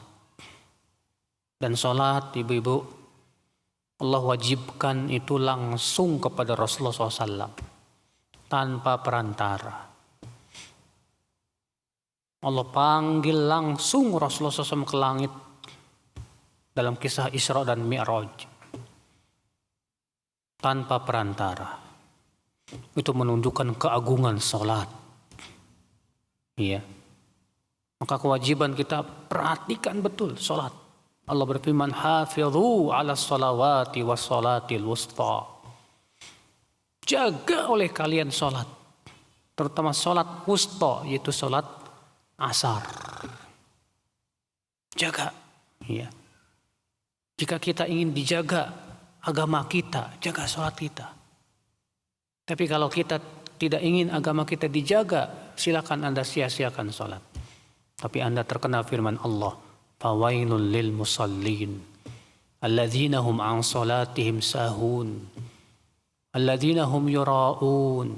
Dan sholat ibu-ibu Allah wajibkan itu langsung kepada Rasulullah SAW tanpa perantara. Allah panggil langsung Rasulullah SAW ke langit dalam kisah Isra dan Mi'raj. Tanpa perantara. Itu menunjukkan keagungan sholat. Iya. Maka kewajiban kita perhatikan betul sholat. Allah berfirman, hafidhu ala sholawati was sholatil wusta. Jaga oleh kalian sholat. Terutama sholat wusta, yaitu sholat asar. Jaga. Iya. Jika kita ingin dijaga agama kita, jaga sholat kita. Tapi kalau kita tidak ingin agama kita dijaga, silakan Anda sia-siakan sholat. Tapi Anda terkena firman Allah, fawailul lil musallin alladzina hum an sholatihim sahun alladzina hum yura'un.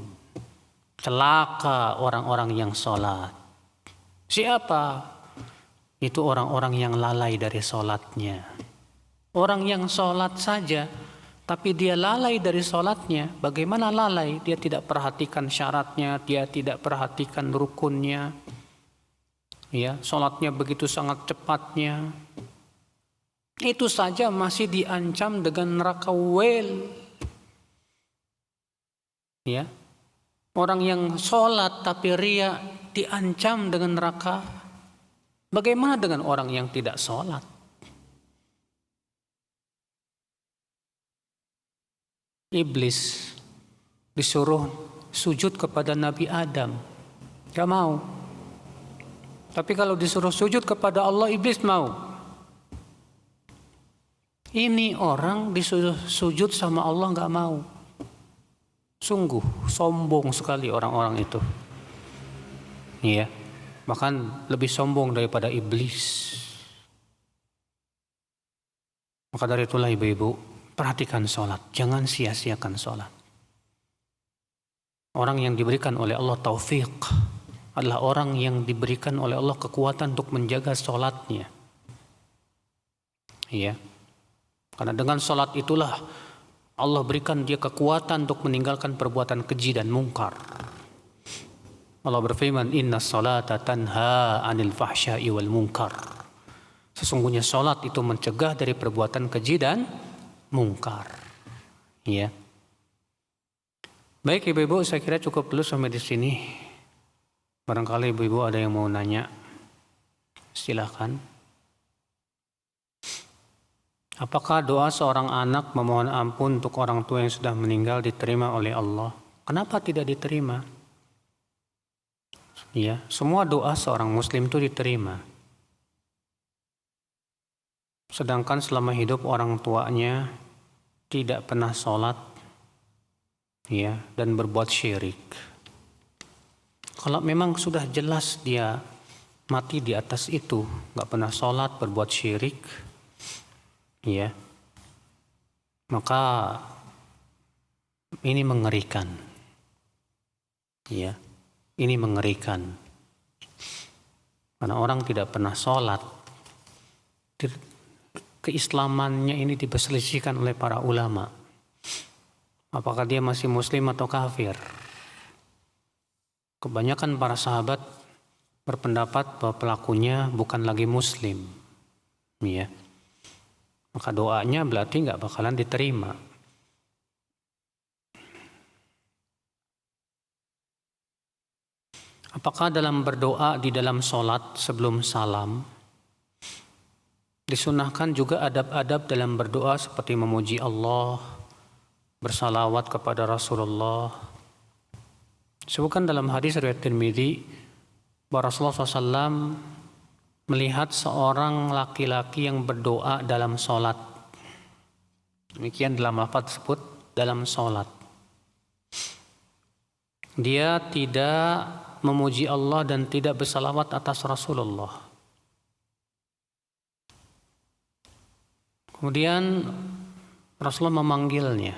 Celaka orang-orang yang sholat. Siapa? Itu orang-orang yang lalai dari sholatnya. Orang yang sholat saja, tapi dia lalai dari sholatnya. Bagaimana lalai? Dia tidak perhatikan syaratnya, dia tidak perhatikan rukunnya. Ya, sholatnya begitu sangat cepatnya. Itu saja masih diancam dengan neraka wel. Ya, orang yang sholat tapi riya diancam dengan neraka. Bagaimana dengan orang yang tidak sholat? Iblis disuruh sujud kepada Nabi Adam, gak mau. Tapi kalau disuruh sujud kepada Allah, iblis mau. Ini orang disuruh sujud sama Allah gak mau. Sungguh sombong sekali orang-orang itu. Iya, bahkan lebih sombong daripada iblis. Maka dari itulah ibu-ibu, perhatikan sholat, jangan sia-siakan sholat. Orang yang diberikan oleh Allah taufik adalah orang yang diberikan oleh Allah kekuatan untuk menjaga sholatnya. Iya. Karena dengan sholat itulah Allah berikan dia kekuatan untuk meninggalkan perbuatan keji dan mungkar. Allah berfirman, inna sholata tanha anil fahsya'i wal munkar. Sesungguhnya sholat itu mencegah dari perbuatan keji dan mungkar. Ya. Baik ibu-ibu, saya kira cukup dulu sampai di sini. Barangkali ibu-ibu ada yang mau nanya, silakan. Apakah doa seorang anak memohon ampun untuk orang tua yang sudah meninggal diterima oleh Allah? Kenapa tidak diterima? Ya, semua doa seorang muslim itu diterima. Sedangkan selama hidup orang tuanya tidak pernah sholat, ya, dan berbuat syirik. Kalau memang sudah jelas dia mati di atas itu, nggak pernah sholat, berbuat syirik, ya, maka ini mengerikan, ya, ini mengerikan. Karena orang tidak pernah sholat, keislamannya ini diperselisihkan oleh para ulama. Apakah dia masih muslim atau kafir? Kebanyakan para sahabat berpendapat bahwa pelakunya bukan lagi muslim. Ya. Maka doanya berarti nggak bakalan diterima. Apakah dalam berdoa di dalam sholat sebelum salam disunahkan juga adab-adab dalam berdoa seperti memuji Allah, bersalawat kepada Rasulullah. Sebutkan dalam hadis riwayat Tirmidzi bahwa Rasulullah SAW melihat seorang laki-laki yang berdoa dalam sholat. Demikian dalam lafaz tersebut, dalam sholat. Dia tidak memuji Allah dan tidak bersalawat atas Rasulullah. Kemudian Rasulullah memanggilnya.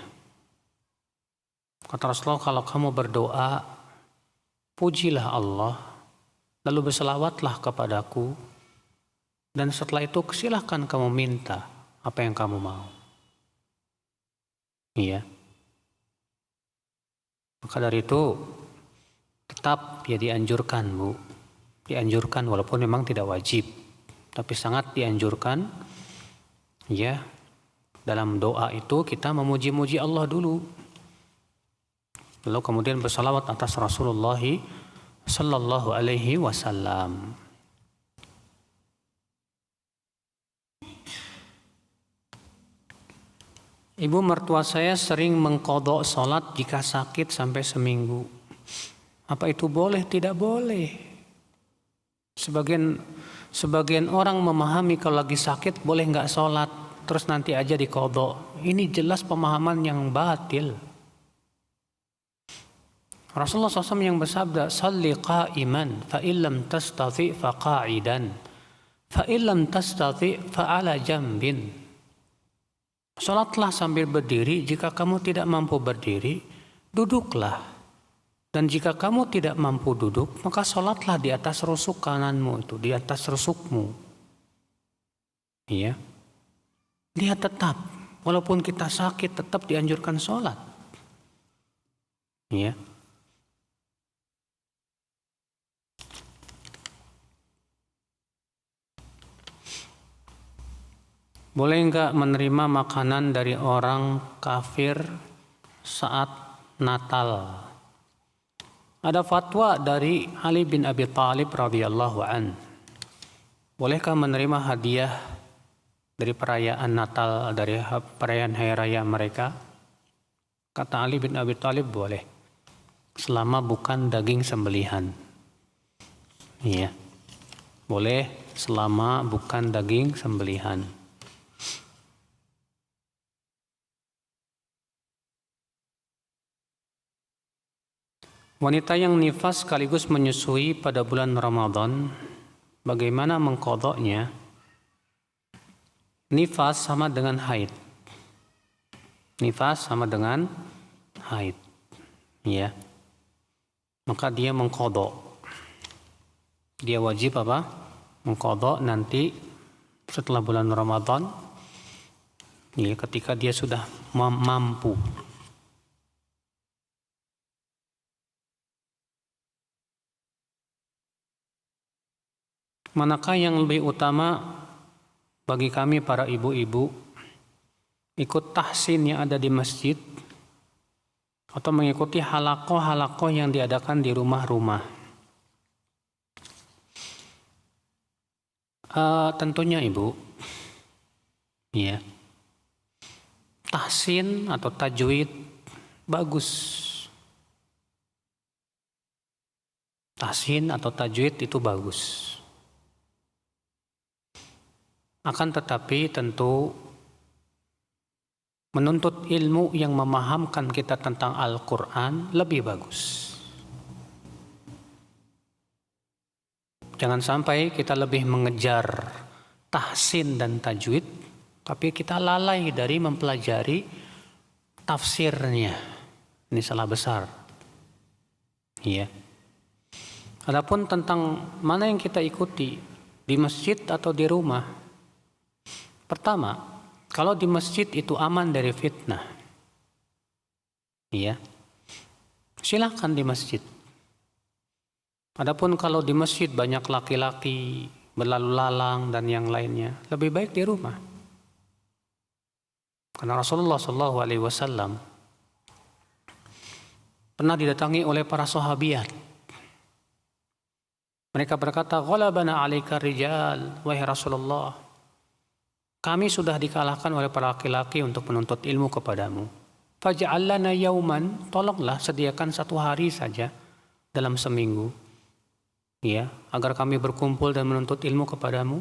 Kata Rasulullah, kalau kamu berdoa, pujilah Allah, lalu bersalawatlah kepadaku, dan setelah itu silahkan kamu minta apa yang kamu mau. Iya. Maka dari itu tetap ya dianjurkan, Bu. Dianjurkan walaupun memang tidak wajib, tapi sangat dianjurkan ya, dalam doa itu kita memuji-muji Allah dulu. Lalu kemudian bersalawat atas Rasulullah sallallahu alaihi wasallam. Ibu mertua saya sering mengqadha salat jika sakit sampai seminggu. Apa itu boleh? Tidak boleh. Sebagian orang memahami kalau lagi sakit boleh nggak salat, terus nanti aja diqadha. Ini jelas pemahaman yang batil. Rasulullah SAW yang bersabda, "Salli qa'iman, fa illam tastati' fa qa'idan, fa illam tastati' fa 'ala jambin." Salatlah sambil berdiri, jika kamu tidak mampu berdiri, duduklah. Dan jika kamu tidak mampu duduk, maka salatlah di atas rusuk kananmu itu, di atas rusukmu. Iya. Lihat tetap, walaupun kita sakit tetap dianjurkan salat. Iya. Boleh enggak menerima makanan dari orang kafir saat Natal? Ada fatwa dari Ali bin Abi Thalib radhiyallahu an. Bolehkah menerima hadiah dari perayaan Natal, dari perayaan hari raya mereka? Kata Ali bin Abi Thalib, boleh, selama bukan daging sembelihan. Iya, boleh selama bukan daging sembelihan. Wanita yang nifas sekaligus menyusui pada bulan Ramadan, bagaimana mengqadhanya? Nifas sama dengan haid. Nifas sama dengan haid. Ya. Maka dia mengqadha. Dia wajib apa? Mengqadha nanti setelah bulan Ramadan. Ya, ketika dia sudah mampu. Manakah yang lebih utama bagi kami para ibu-ibu, ikut tahsin yang ada di masjid atau mengikuti halakoh-halakoh yang diadakan di rumah-rumah? Tentunya ibu, ya, tahsin atau tajwid bagus. Tahsin atau tajwid itu bagus. Akan tetapi tentu menuntut ilmu yang memahamkan kita tentang Al-Quran lebih bagus. Jangan sampai kita lebih mengejar tahsin dan tajwid, tapi kita lalai dari mempelajari tafsirnya. Ini salah besar. Iya. Adapun tentang mana yang kita ikuti, di masjid atau di rumah. Pertama, kalau di masjid itu aman dari fitnah, iya, silakan di masjid. Adapun kalau di masjid banyak laki-laki berlalu lalang dan yang lainnya, lebih baik di rumah. Karena Rasulullah SAW pernah didatangi oleh para sahabiat. Mereka berkata, "Ghalabana 'alaika rijal, wahai Rasulullah. Kami sudah dikalahkan oleh para laki-laki untuk menuntut ilmu kepadamu. Faj'al lana yauman, tolonglah sediakan satu hari saja dalam seminggu, ya, agar kami berkumpul dan menuntut ilmu kepadamu.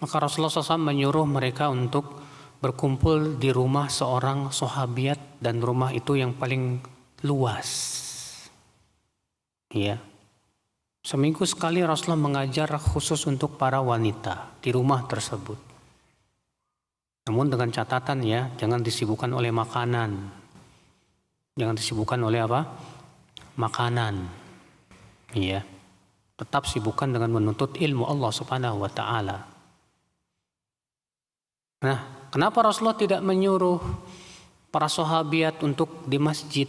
Maka Rasulullah SAW menyuruh mereka untuk berkumpul di rumah seorang sahabiat, dan rumah itu yang paling luas. Ya. Seminggu sekali Rasulullah mengajar khusus untuk para wanita di rumah tersebut. Namun dengan catatan ya, jangan disibukkan oleh makanan. Jangan disibukkan oleh apa? Makanan. Iya. Tetap sibukkan dengan menuntut ilmu Allah Subhanahu wa taala. Nah, kenapa Rasulullah tidak menyuruh para sahabiat untuk di masjid?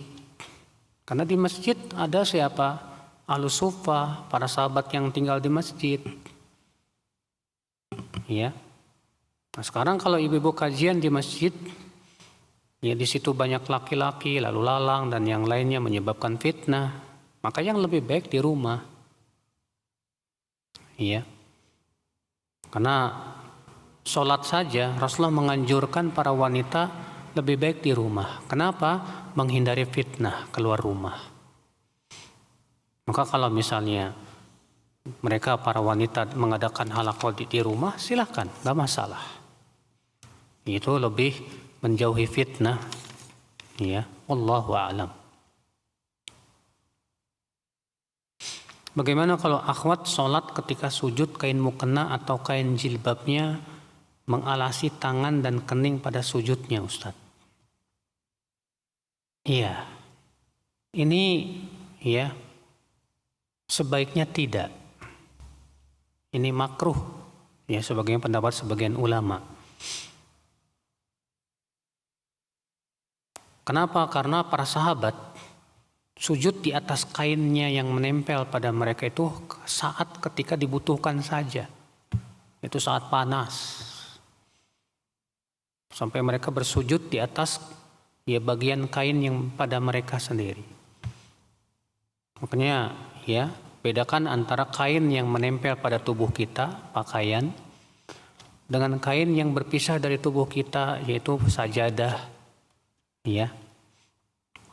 Karena di masjid ada siapa? Ahlus Suffah, para sahabat yang tinggal di masjid. Iya. Nah, sekarang kalau ibu-ibu kajian di masjid, ya di situ banyak laki-laki, lalu lalang dan yang lainnya menyebabkan fitnah. Maka yang lebih baik di rumah. Iya. Karena sholat saja Rasulullah menganjurkan para wanita lebih baik di rumah. Kenapa? Menghindari fitnah keluar rumah. Maka kalau misalnya mereka para wanita mengadakan halaqah di rumah, silahkan, gak masalah. Itu lebih menjauhi fitnah, ya, wallahu a'lam. Bagaimana kalau akhwat sholat ketika sujud kain mukena atau kain jilbabnya mengalasi tangan dan kening pada sujudnya, Ustaz? Iya, ini ya sebaiknya tidak. Ini makruh, ya, sebagian pendapat sebagian ulama. Kenapa? Karena para sahabat sujud di atas kainnya yang menempel pada mereka itu saat ketika dibutuhkan saja. Itu saat panas. Sampai mereka bersujud di atas ya bagian kain yang pada mereka sendiri. Makanya ya, bedakan antara kain yang menempel pada tubuh kita, pakaian, dengan kain yang berpisah dari tubuh kita, yaitu sajadah. Ya,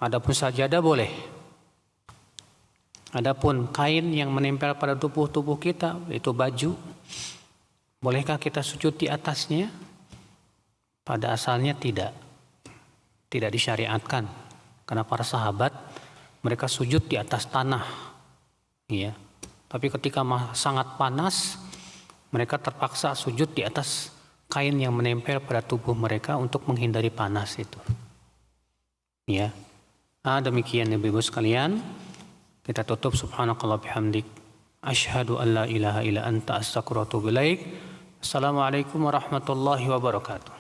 adapun sajadah boleh. Adapun kain yang menempel pada tubuh kita, itu baju, bolehkah kita sujud di atasnya? Pada asalnya tidak disyariatkan. Karena para sahabat mereka sujud di atas tanah, ya. Tapi ketika sangat panas, mereka terpaksa sujud di atas kain yang menempel pada tubuh mereka untuk menghindari panas itu. Ya, demikian ibu-ibu sekalian, kita tutup. Subhanakallah bihamdik, asyhadu an la ilaha illa anta astaghfiruka wa atubu ilaik. Assalamualaikum warahmatullahi wabarakatuh.